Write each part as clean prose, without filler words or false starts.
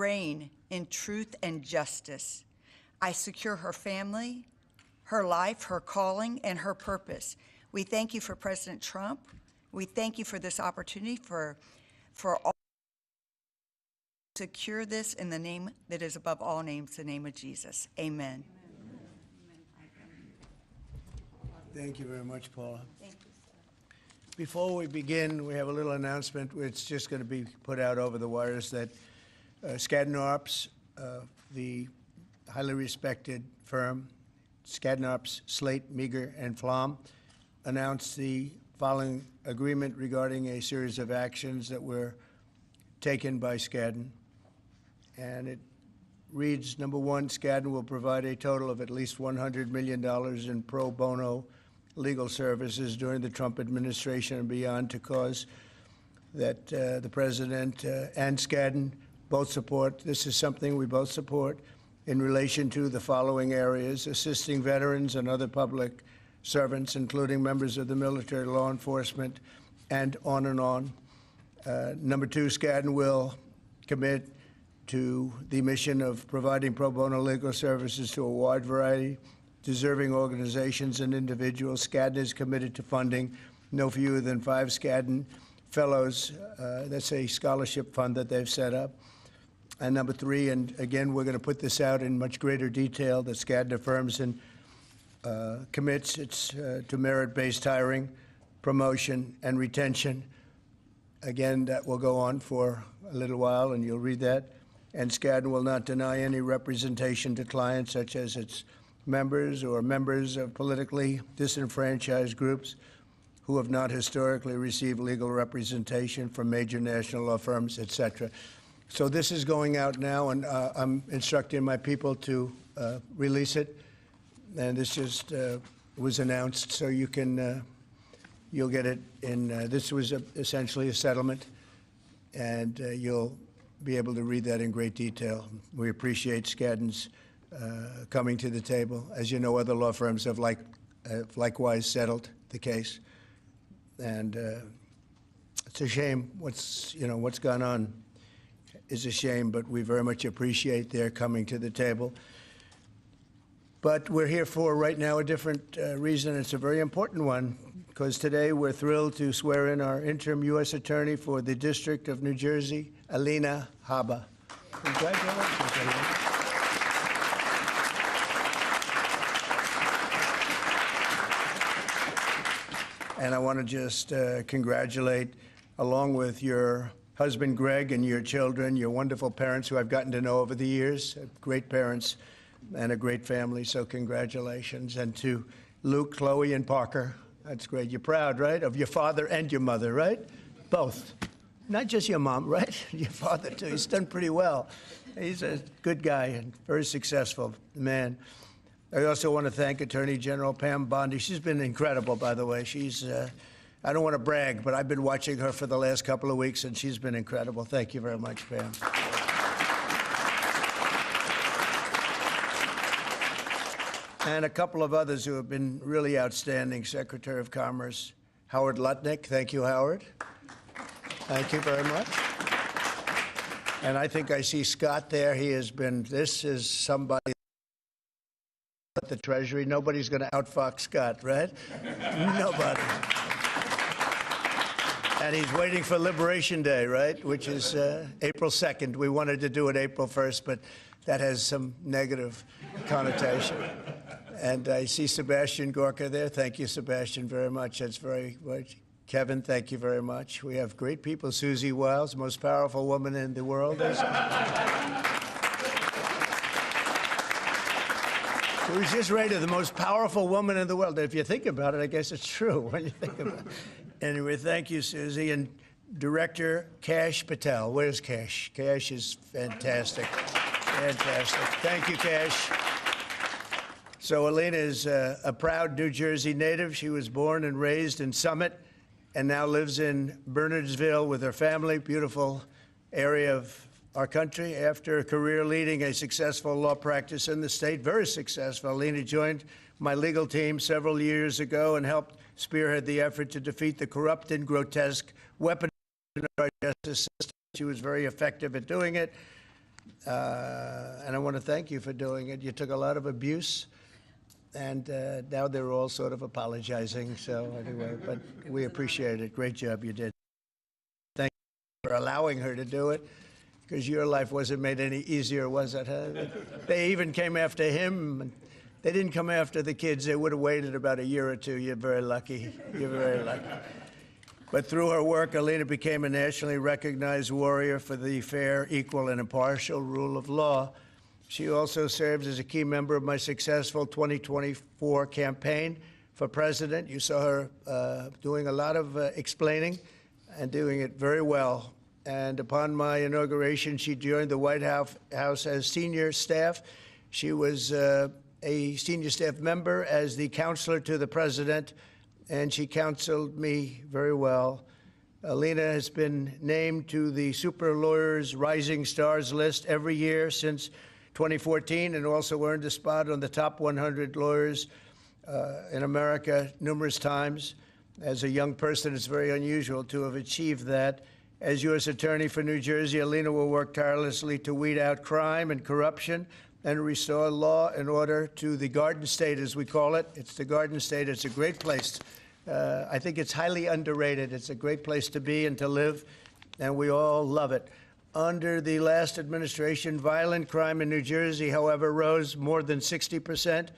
reign in truth and justice. I secure her family, her life, her calling, and her purpose. We thank you for President Trump. We thank you for this opportunity for all. Secure this in the name that is above all names, the name of Jesus. Amen. Thank you very much, Paula. Thank you, sir. Before we begin, we have a little announcement. It's just going to be put out over the wires that Skadden Arps, the highly respected firm, Skadden Arps, Slate, Meagher, and Flom, announced the following agreement regarding a series of actions that were taken by Skadden. And it reads, number one, Skadden will provide a total of at least $100 million in pro bono legal services during the Trump administration and beyond to cause that the president and Skadden both support. This is something we both support in relation to the following areas: assisting veterans and other public servants, including members of the military, law enforcement, and on and on. Number two, Skadden will commit to the mission of providing pro bono legal services to a wide variety deserving organizations and individuals. Skadden is committed to funding no fewer than 5 Skadden Fellows. That's a scholarship fund that they've set up. And number three, and again, we're going to put this out in much greater detail, that Skadden affirms and commits to merit-based hiring, promotion, and retention. Again, that will go on for a little while, and you'll read that. And Skadden will not deny any representation to clients, such as its members or members of politically disenfranchised groups who have not historically received legal representation from major national law firms, et cetera. So this is going out now, and I'm instructing my people to release it. And this just was announced, so you can, you'll get it in, this was essentially a settlement, and you'll be able to read that in great detail. We appreciate Skadden's coming to the table. As you know, other law firms have likewise settled the case, and it's a shame what's gone on is a shame, but we very much appreciate their coming to the table. But we're here for right now a different reason. It's a very important one, because today we're thrilled to swear in our interim U.S. Attorney for the District of New Jersey, Alina Habba. Congratulations, Alina. And I want to just congratulate, along with your husband, Greg, and your children, your wonderful parents who I've gotten to know over the years, great parents and a great family, so congratulations. And to Luke, Chloe, and Parker, that's great. You're proud, right, of your father and your mother, right? Both. Not just your mom, right? Your father, too. He's done pretty well. He's a good guy and very successful man. I also want to thank Attorney General Pam Bondi. She's been incredible, by the way. She's, I don't want to brag, but I've been watching her for the last couple of weeks, and she's been incredible. Thank you very much, Pam. And a couple of others who have been really outstanding. Secretary of Commerce Howard Lutnick. Thank you, Howard. Thank you very much. And I think I see Scott there. He has been, this is somebody at the Treasury. Nobody's going to outfox Scott, right? Nobody. And he's waiting for Liberation Day, right? Which is April 2nd. We wanted to do it April 1st, but that has some negative connotation. And I see Sebastian Gorka there. Thank you, Sebastian, very much. That's very much. Kevin, thank you very much. We have great people. Susie Wiles, most powerful woman in the world. She was just rated the most powerful woman in the world. If you think about it, I guess it's true when you think about it. Anyway, thank you, Susie. And Director Kash Patel. Where's Kash? Kash is fantastic. Fantastic. Thank you, Kash. So Alina is a proud New Jersey native. She was born and raised in Summit and now lives in Bernardsville with her family, beautiful area of our country. After a career leading a successful law practice in the state, very successful, Alina joined my legal team several years ago and helped spearhead the effort to defeat the corrupt and grotesque weapon of our justice system. She was very effective at doing it. And I want to thank you for doing it. You took a lot of abuse, and now they're all sort of apologizing. So anyway, but we appreciate it. Great job you did. Thank you for allowing her to do it, because your life wasn't made any easier, was it? Huh? They even came after him. They didn't come after the kids. They would have waited about a year or two. You're very lucky. You're very lucky. But through her work, Alina became a nationally recognized warrior for the fair, equal, and impartial rule of law. She also serves as a key member of my successful 2024 campaign for president. You saw her doing a lot of explaining and doing it very well. And upon my inauguration, she joined the White House as senior staff. She was a senior staff member as the counselor to the president, and she counseled me very well. Alina has been named to the Super Lawyers Rising Stars list every year since 2014, and also earned a spot on the top 100 lawyers in America numerous times. As a young person, it's very unusual to have achieved that. As U.S. Attorney for New Jersey, Alina will work tirelessly to weed out crime and corruption and restore law and order to the Garden State, as we call it. It's the Garden State. It's a great place. I think it's highly underrated. It's a great place to be and to live, and we all love it. Under the last administration, violent crime in New Jersey, however, rose more than 60%.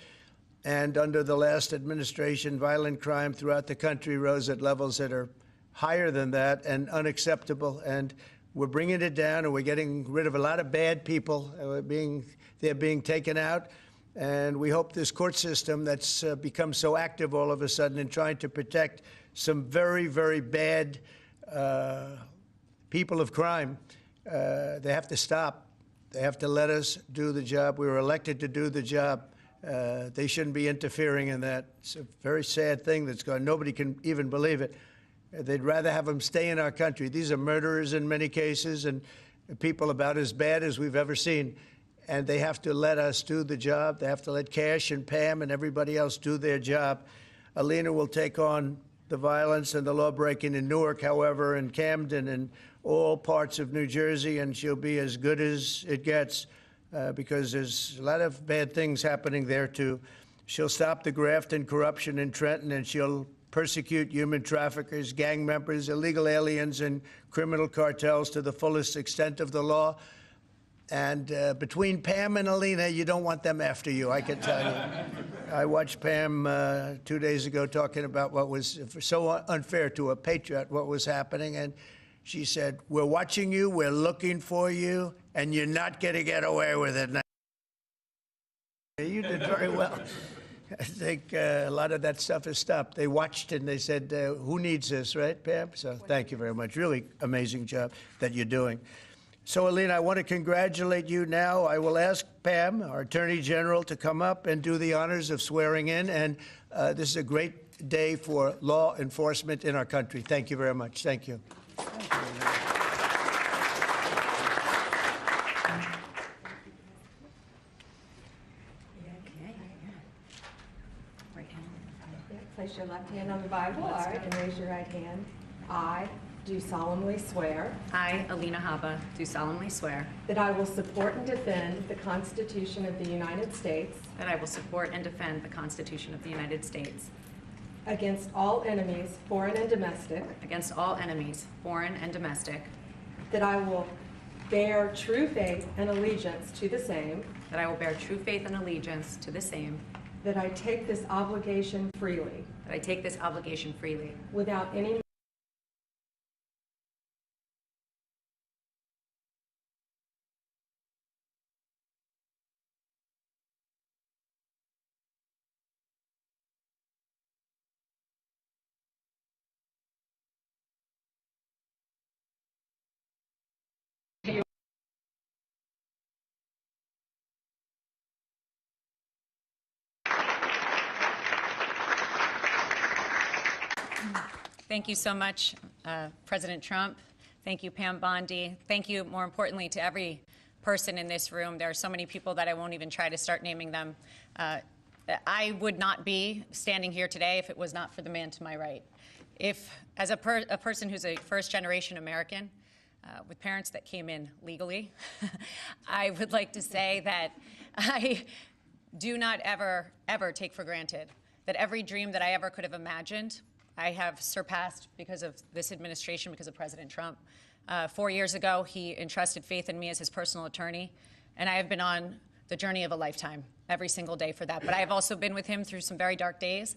And under the last administration, violent crime throughout the country rose at levels that are higher than that and unacceptable. And we're bringing it down, and we're getting rid of a lot of bad people. They're being taken out. And we hope this court system that's become so active all of a sudden in trying to protect some very, very bad people of crime, they have to stop. They have to let us do the job. We were elected to do the job. They shouldn't be interfering in that. It's a very sad thing that's going on. Nobody can even believe it. They'd rather have them stay in our country. These are murderers in many cases and people about as bad as we've ever seen. And they have to let us do the job. They have to let Cash and Pam and everybody else do their job. Alina will take on the violence and the law-breaking in Newark, however, and Camden and all parts of New Jersey, and she'll be as good as it gets because there's a lot of bad things happening there, too. She'll stop the graft and corruption in Trenton, and she'll persecute human traffickers, gang members, illegal aliens, and criminal cartels to the fullest extent of the law. And between Pam and Alina, you don't want them after you, I can tell you. I watched Pam 2 days ago talking about what was so unfair to a patriot, what was happening. And she said, "We're watching you, we're looking for you, and you're not going to get away with it." You did very well. I think a lot of that stuff has stopped. They watched and they said, who needs this, right, Pam? So thank you very much. Really amazing job that you're doing. So, Alina, I want to congratulate you now. I will ask Pam, our Attorney General, to come up and do the honors of swearing in. And this is a great day for law enforcement in our country. Thank you very much. Thank you. Thank you. Place your left hand on the Bible, all right, and raise your right hand. I do solemnly swear I, Alina Habba, do solemnly swear that I will support and defend the Constitution of the United States that I will support and defend the Constitution of the United States against all enemies, foreign and domestic, against all enemies, foreign and domestic, that I will bear true faith and allegiance to the same, that I will bear true faith and allegiance to the same, that I take this obligation freely that I take this obligation freely without any Thank you so much, President Trump. Thank you, Pam Bondi. Thank you, more importantly, to every person in this room. There are so many people that I won't even try to start naming them. I would not be standing here today if it was not for the man to my right. If, as a person who's a first-generation American, with parents that came in legally. I would like to say that I do not ever, ever take for granted that every dream that I ever could have imagined, I have surpassed because of this administration, because of President Trump. 4 years ago, he entrusted faith in me as his personal attorney, and I have been on the journey of a lifetime every single day for that. But I have also been with him through some very dark days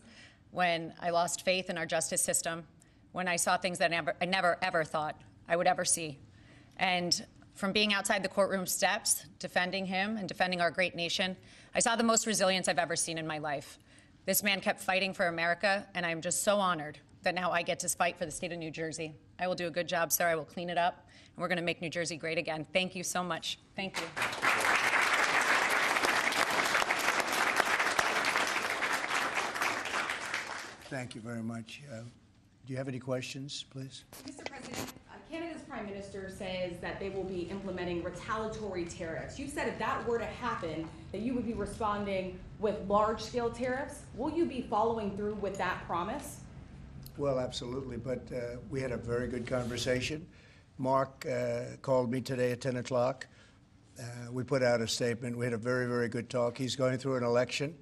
when I lost faith in our justice system, when I saw things that I never, ever thought I would ever see. And from being outside the courtroom steps, defending him and defending our great nation, I saw the most resilience I've ever seen in my life. This man kept fighting for America, and I'm just so honored that now I get to fight for the state of New Jersey. I will do a good job, sir. I will clean it up, and we're going to make New Jersey great again. Thank you so much. Thank you. Thank you very much. Do you have any questions, please? Mr. President, Canada's Prime Minister says that they will be implementing retaliatory tariffs. You said if that were to happen, that you would be responding with large-scale tariffs. Will you be following through with that promise? Well, absolutely, but we had a very good conversation. Mark called me today at 10 o'clock. We put out a statement. We had a very, very good talk. He's going through an election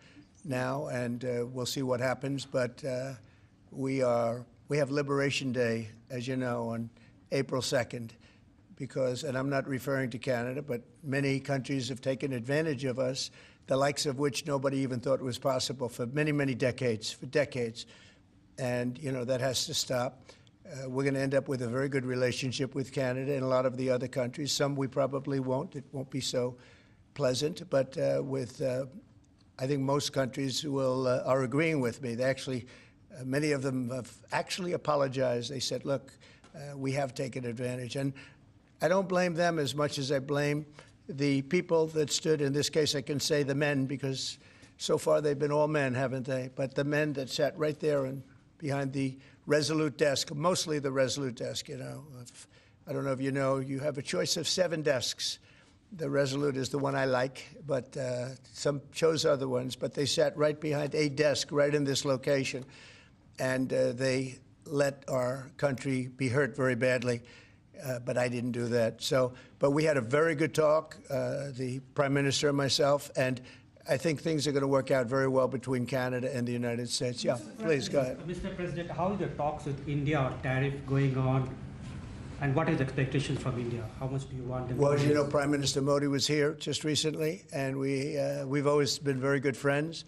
now, and we'll see what happens, but we have Liberation Day, as you know, on April 2nd, because, and I'm not referring to Canada, but many countries have taken advantage of us, the likes of which nobody even thought was possible for many, many decades, And, you know, that has to stop. We're going to end up with a very good relationship with Canada and a lot of the other countries. Some we probably won't. It won't be so pleasant, but I think most countries are agreeing with me. They actually, many of them have actually apologized. They said, look, we have taken advantage. And I don't blame them as much as I blame the people that stood, in this case I can say the men, because so far they've been all men, haven't they? But the men that sat right there and behind the Resolute desk, mostly the Resolute desk, you know. I don't know if you know, you have a choice of 7 desks. The Resolute is the one I like, but some chose other ones. But they sat right behind a desk right in this location, and they let our country be hurt very badly, but I didn't do that. So, but we had a very good talk, the Prime Minister and myself, and I think things are going to work out very well between Canada and the United States. Yeah, please, go ahead. Mr. President, how is the talks with India on tariff going on, and what is the expectations from India? How much do you want them Well, to as you know, Prime Minister Modi was here just recently, and we've always been very good friends.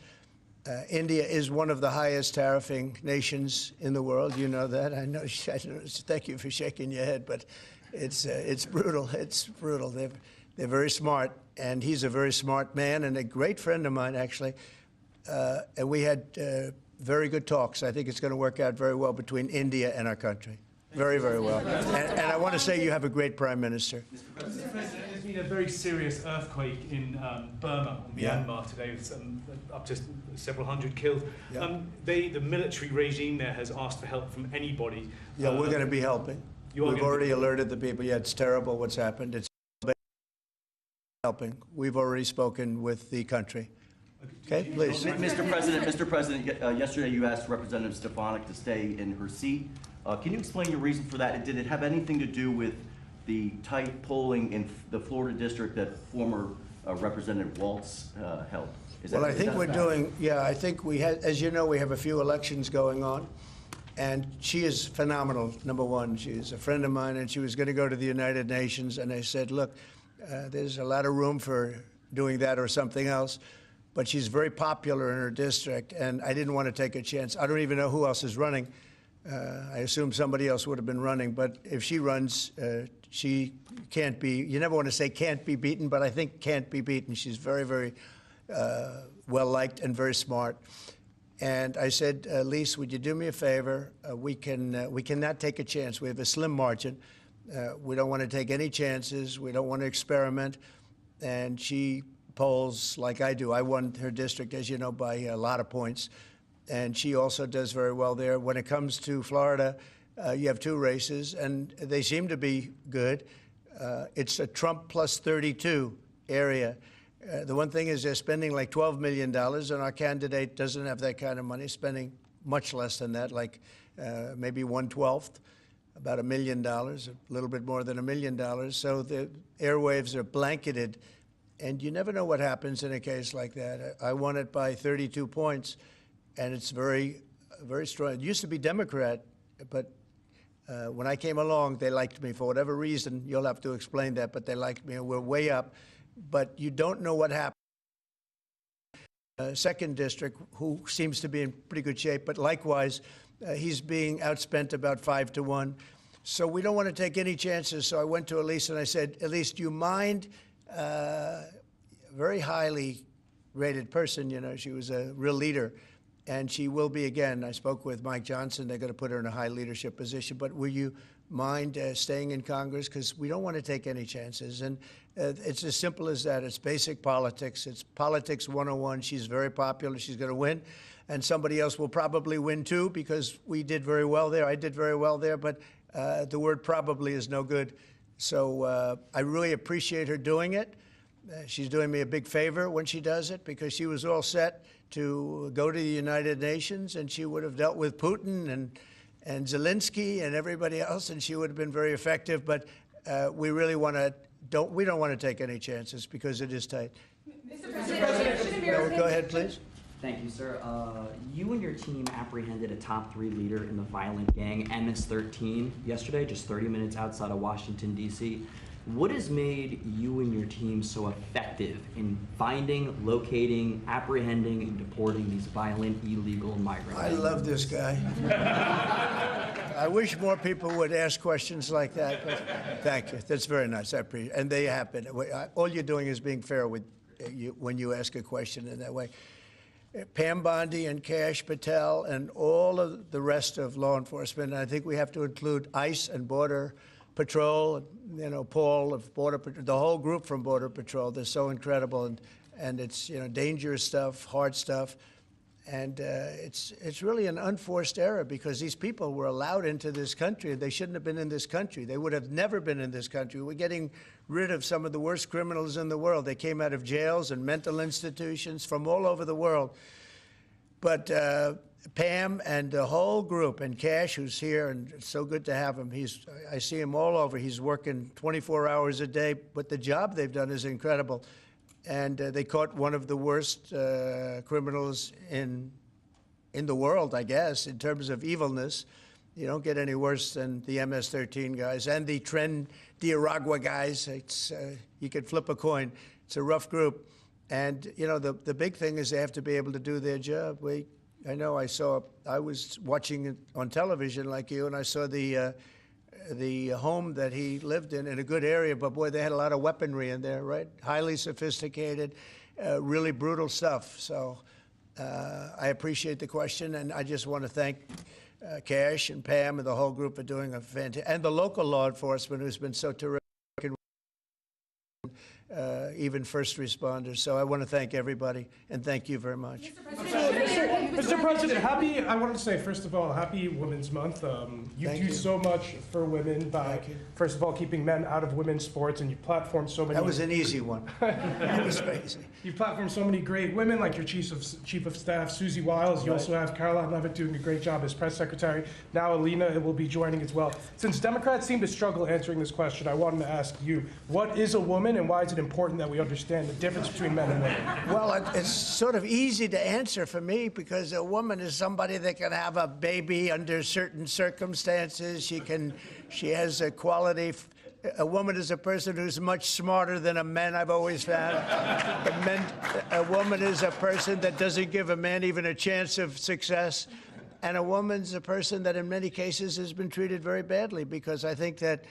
India is one of the highest tariffing nations in the world. You know that. I know. Thank you for shaking your head, but it's brutal. It's brutal. They're very smart, and he's a very smart man and a great friend of mine, actually. And we had very good talks. I think it's going to work out very well between India and our country. Very, very well. And I want to say you have a great Prime Minister. Mr. President, there's been a very serious earthquake in Burma, Myanmar, today, with up to several hundred killed. Yeah. The military regime there has asked for help from anybody. Yeah, we're going to be helping. We've already alerted the people. Yeah, it's terrible what's happened. It's helping. We've already spoken with the country. Okay, please. Mr. President, yesterday you asked Representative Stefanik to stay in her seat. Can you explain your reason for that? Did it have anything to do with the tight polling in the Florida district that former Representative Waltz held? Well, I think we're doing, yeah, I think we had, as you know, we have a few elections going on, and she is phenomenal, number one. She is a friend of mine, and she was going to go to the United Nations, and I said, look, there's a lot of room for doing that or something else, but she's very popular in her district, and I didn't want to take a chance. I don't even know who else is running. I assume somebody else would have been running, but if she runs, she can't be, you never want to say can't be beaten, but I think can't be beaten. She's very, very well-liked and very smart. And I said, Lise, would you do me a favor? We cannot take a chance. We have a slim margin. We don't want to take any chances. We don't want to experiment. And she polls like I do. I won her district, as you know, by a lot of points. And she also does very well there. When it comes to Florida, you have 2 races, and they seem to be good. It's a Trump plus 32 area. The one thing is they're spending like $12 million, and our candidate doesn't have that kind of money, spending much less than that, like maybe 1/12. about $1 million, a little bit more than $1 million. So the airwaves are blanketed, and you never know what happens in a case like that. I won it by 32 points, and it's very, very strong. It used to be Democrat, but when I came along, they liked me for whatever reason. You'll have to explain that, but they liked me, and we're way up. But you don't know what happened. Second district, who seems to be in pretty good shape, but likewise, he's being outspent about 5 to 1. So we don't want to take any chances. So I went to Elise and I said, Elise, do you mind? Very highly rated person, you know, she was a real leader, and she will be again. I spoke with Mike Johnson. They're going to put her in a high leadership position. But will you mind staying in Congress? Because we don't want to take any chances. And it's as simple as that. It's basic politics. It's politics 101. She's very popular. She's going to win. And somebody else will probably win, too, because we did very well there. I did very well there. But the word probably is no good. So I really appreciate her doing it. She's doing me a big favor when she does it, because she was all set to go to the United Nations, and she would have dealt with Putin and Zelensky and everybody else, and she would have been very effective. But we really don't want to take any chances because it is tight. Mr. President, Go ahead, please. Thank you, sir. You and your team apprehended a top 3 leader in the violent gang MS-13 yesterday, just 30 minutes outside of Washington, D.C. What has made you and your team so effective in finding, locating, apprehending, and deporting these violent, illegal migrants? I love this guy. I wish more people would ask questions like that. But thank you. That's very nice. I appreciate it. And they have been. All you're doing is being fair with you when you ask a question in that way. Pam Bondi and Kash Patel and all of the rest of law enforcement, and I think we have to include ICE and Border Patrol, you know, Paul of Border Patrol, the whole group from Border Patrol. They're so incredible, and it's, you know, dangerous stuff, hard stuff, and it's really an unforced error, because these people were allowed into this country. They shouldn't have been in this country. They would have never been in this country. We're getting rid of some of the worst criminals in the world. They came out of jails and mental institutions from all over the world. But Pam and the whole group, and Kash, who's here, and it's so good to have him. I see him all over. He's working 24 hours a day, but the job they've done is incredible. And they caught one of the worst criminals in the world, I guess, in terms of evilness. You don't get any worse than the MS-13 guys and the Tren de Aragua guys. You could flip a coin. It's a rough group. And, you know, the big thing is they have to be able to do their job. I know I was watching it on television like you, and I saw the home that he lived in a good area, but boy, they had a lot of weaponry in there, right? Highly sophisticated, really brutal stuff. So I appreciate the question, and I just want to thank Kash and Pam and the whole group for doing a fantastic, and the local law enforcement who's been so terrific, even first responders. So I want to thank everybody, and thank you very much. Mr. President, I wanted to say, first of all, happy Women's Month. You Thank do you. so much for women by, first of all, keeping men out of women's sports, and you platform so many. That was an easy one. That was crazy. You platform so many great women, like your Chief of Staff, Susie Wiles. You also have Caroline Levitt doing a great job as press secretary. Now Alina will be joining as well. Since Democrats seem to struggle answering this question, I wanted to ask you, what is a woman, and why is it important that we understand the difference between men and women? Well, it's sort of easy to answer for me, because a woman is somebody that can have a baby under certain circumstances. She has a quality. A woman is a person who's much smarter than a man, I've always found. A woman is a person that doesn't give a man even a chance of success. And a woman's a person that in many cases has been treated very badly, because I think that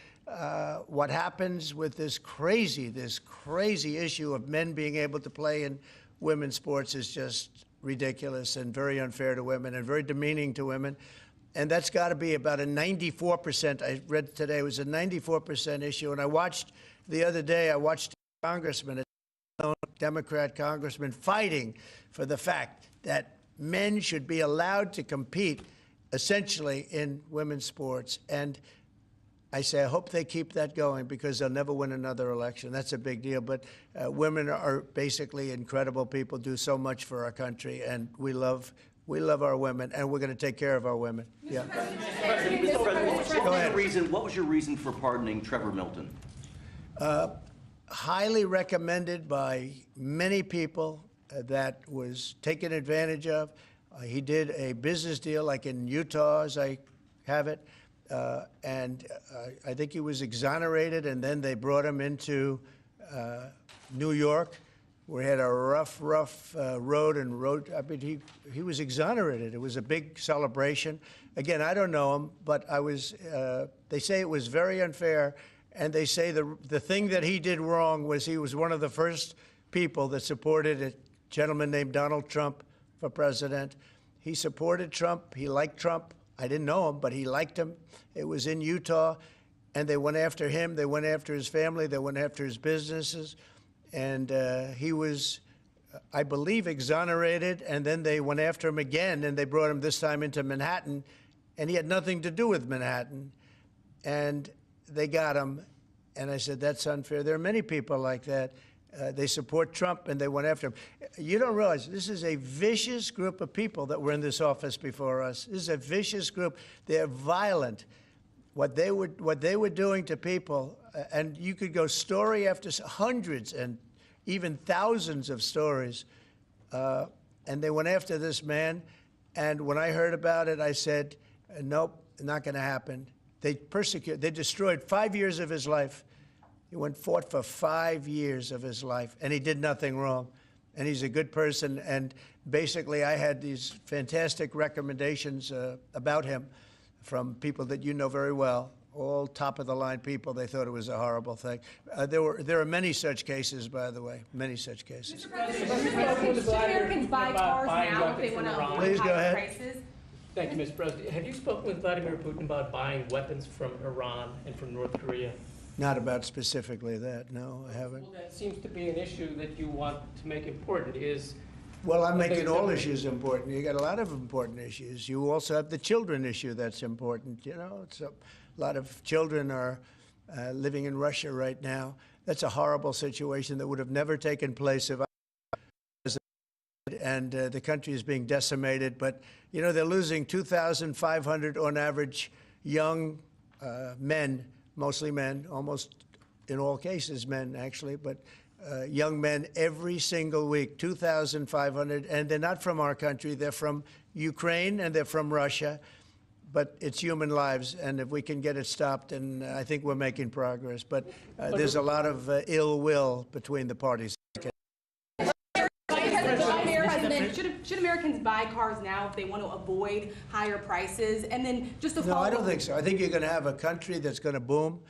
what happens with this crazy issue of men being able to play in women's sports is just ridiculous and very unfair to women and very demeaning to women. And that's got to be about a 94%. I read today it was a 94% issue. And I watched the other day, a congressman, a Democrat congressman, fighting for the fact that men should be allowed to compete essentially in women's sports. And I say, I hope they keep that going, because they'll never win another election. That's a big deal. But women are basically incredible people, do so much for our country, and we love We love our women, and we're going to take care of our women. Yeah. Mr. President, what was your reason for pardoning Trevor Milton? Highly recommended by many people that was taken advantage of. He did a business deal like in Utah, as I have it, and I think he was exonerated, and then they brought him into New York. We had a rough road. I mean, he was exonerated. It was a big celebration. Again, I don't know him, but I was. They say it was very unfair, and they say the thing that he did wrong was he was one of the first people that supported a gentleman named Donald Trump for president. He supported Trump. He liked Trump. I didn't know him, but he liked him. It was in Utah, and they went after him. They went after his family. They went after his businesses. And he was, I believe, exonerated, and then they went after him again, and they brought him this time into Manhattan, and he had nothing to do with Manhattan, and they got him, and I said, that's unfair. There are many people like that. They support Trump, and they went after him. You don't realize this is a vicious group of people that were in this office before us. This is a vicious group. They're violent. What they were doing to people, and you could go story after hundreds and even thousands of stories, and they went after this man. And when I heard about it, I said, nope, not going to happen. They destroyed 5 years of his life. He fought for 5 years of his life, and he did nothing wrong. And he's a good person. And basically, I had these fantastic recommendations about him from people that you know very well, all top-of-the-line people. They thought it was a horrible thing. There are many such cases, by the way, many such cases. Should Americans buy cars now if they want to avoid Please go higher ahead. prices? Thank you, Mr. President. Have you spoken with Vladimir Putin about buying weapons from Iran and from North Korea? Not about specifically that, no, I haven't. Well, that seems to be an issue that you want to make important, is... Well, I'm making all issues important. You got a lot of important issues. You also have the children issue that's important. You know, a lot of children are living in Russia right now. That's a horrible situation that would have never taken place if I was and the country is being decimated. But, you know, they're losing 2,500 on average young men, mostly men, almost in all cases men, actually, but young men every single week, 2,500, and they're not from our country. They're from Ukraine and they're from Russia, but it's human lives, and if we can get it stopped, and I think we're making progress. But there's a lot of ill will between the parties. Should Americans buy cars now if they want to avoid higher prices? And then just to follow No, I don't think so. I think you're going to have a country that's going to boom.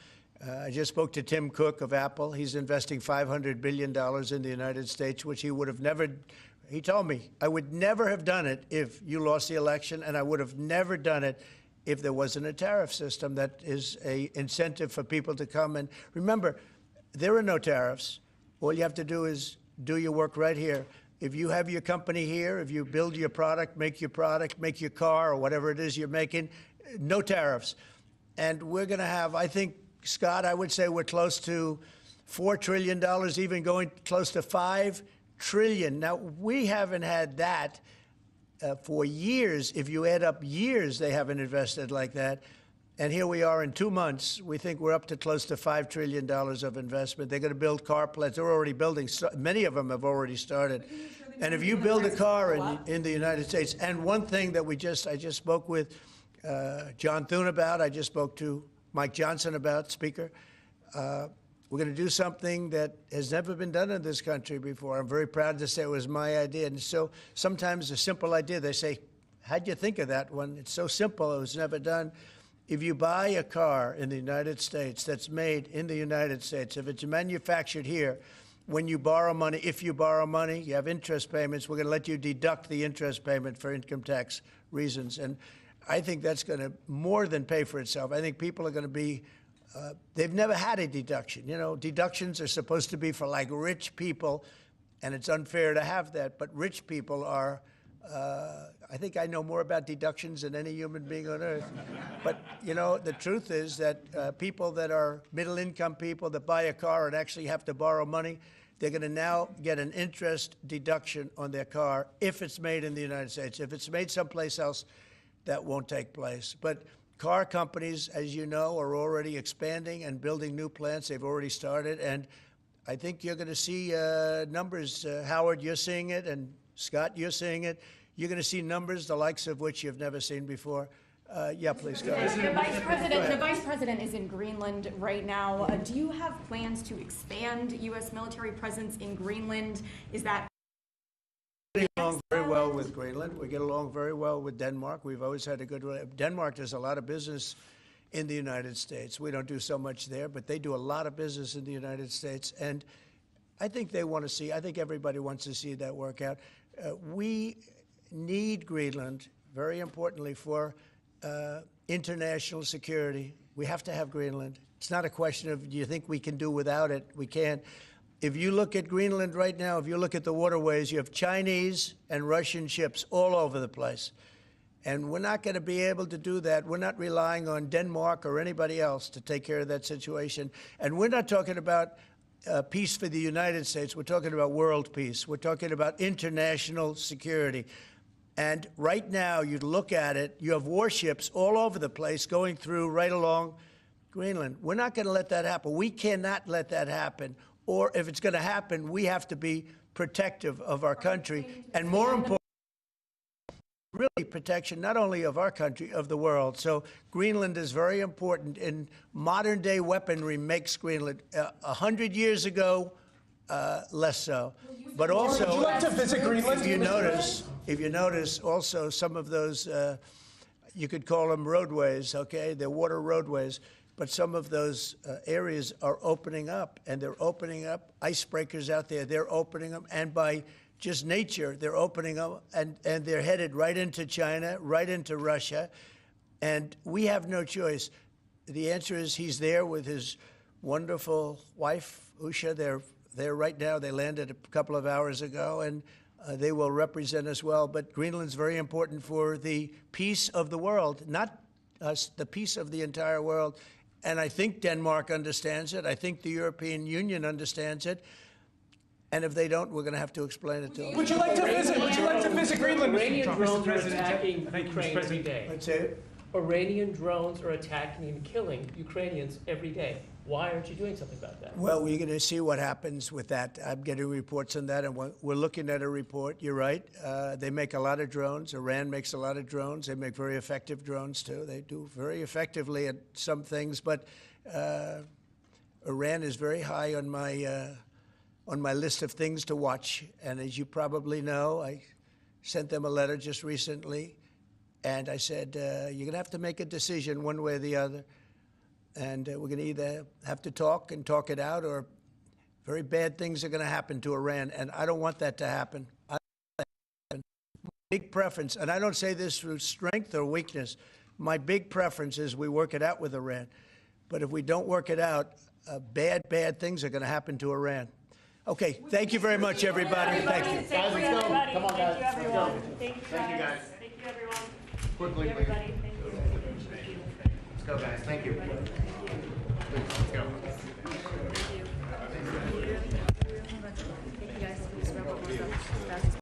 I just spoke to Tim Cook of Apple. He's investing $500 billion in the United States, which he would have never, he told me, I would never have done it if you lost the election, and I would have never done it if there wasn't a tariff system that is an incentive for people to come. And remember, there are no tariffs. All you have to do is do your work right here. If you have your company here, if you build your product, make your car, or whatever it is you're making, no tariffs. And we're going to have, I think, Scott, I would say we're close to $4 trillion, even going close to $5 trillion. Now, we haven't had that for years. If you add up years, they haven't invested like that. And here we are in 2 months. We think we're up to close to $5 trillion of investment. They're going to build car plants. They're already building. Many of them have already started. And if you build a car in the United States, and one thing that I just spoke with John Thune about, I just spoke to Mike Johnson about, Speaker, we're going to do something that has never been done in this country before. I'm very proud to say it was my idea. And so sometimes a simple idea, they say, how'd you think of that one? It's so simple, it was never done. If you buy a car in the United States that's made in the United States, if it's manufactured here, when you borrow money, if you borrow money, you have interest payments, we're going to let you deduct the interest payment for income tax reasons. And I think that's going to more than pay for itself. I think people are going to be, they've never had a deduction. You know, deductions are supposed to be for like rich people, and it's unfair to have that. But rich people are, I think I know more about deductions than any human being on earth. But, you know, the truth is that people that are middle-income people that buy a car and actually have to borrow money, they're going to now get an interest deduction on their car if it's made in the United States. If it's made someplace else, that won't take place. But car companies, as you know, are already expanding and building new plants. They've already started. And I think you're going to see numbers. Howard, you're seeing it, and Scott, you're seeing it. You're going to see numbers the likes of which you've never seen before. Yeah, please go ahead. The vice president is in Greenland right now. Do you have plans to expand U.S. military presence in Greenland? Is that We get along very well with Greenland. We get along very well with Denmark. We've always had a good relationship. Denmark does a lot of business in the United States. We don't do so much there, but they do a lot of business in the United States. And I think they want to see, I think everybody wants to see that work out. We need Greenland, very importantly, for international security. We have to have Greenland. It's not a question of, do you think we can do without it? We can. If you look at Greenland right now, if you look at the waterways, you have Chinese and Russian ships all over the place. And we're not going to be able to do that. We're not relying on Denmark or anybody else to take care of that situation. And we're not talking about peace for the United States. We're talking about world peace. We're talking about international security. And right now, you look at it, you have warships all over the place going through right along Greenland. We're not going to let that happen. We cannot let that happen. Or if it's going to happen, we have to be protective of our country. And more important, really protection not only of our country, of the world. So Greenland is very important. In modern day weaponry makes Greenland 100 years ago, less so. But also, would you like to visit Greenland? If you notice, also some of those, you could call them roadways, okay? They're water roadways. But some of those areas are opening up, and they're opening up icebreakers out there. They're opening them, and by just nature, they're opening up, and they're headed right into China, right into Russia. And we have no choice. The answer is he's there with his wonderful wife, Usha. They're there right now. They landed a couple of hours ago, and they will represent us well. But Greenland's very important for the peace of the world, not us, the peace of the entire world. And I think Denmark understands it. I think the European Union understands it. And if they don't, we're going to have to explain it to them. Would you like to visit Greenland, Mr. Iranian Trump? drones are attacking Ukraine every day. Let's say it. Iranian drones are attacking and killing Ukrainians every day. Why aren't you doing something about that? Well, we're going to see what happens with that. I'm getting reports on that, and we're looking at a report. You're right. They make a lot of drones. Iran makes a lot of drones. They make very effective drones, too. They do very effectively at some things, but Iran is very high on my list of things to watch. And as you probably know, I sent them a letter just recently, and I said, you're going to have to make a decision one way or the other. And we're going to either have to talk and talk it out, or very bad things are going to happen to Iran. And I don't want that to happen. I don't want that to happen. My big preference, and I don't say this through strength or weakness, my big preference is we work it out with Iran. But if we don't work it out, bad things are going to happen to Iran. Okay, thank you very much, everybody. Thank you. Guys, let's go. Come on, guys. Thank you, everyone. Thank you, guys. Thank you, everyone. Quickly, please. Thank you. Let's go, guys. Thank you. Let's go.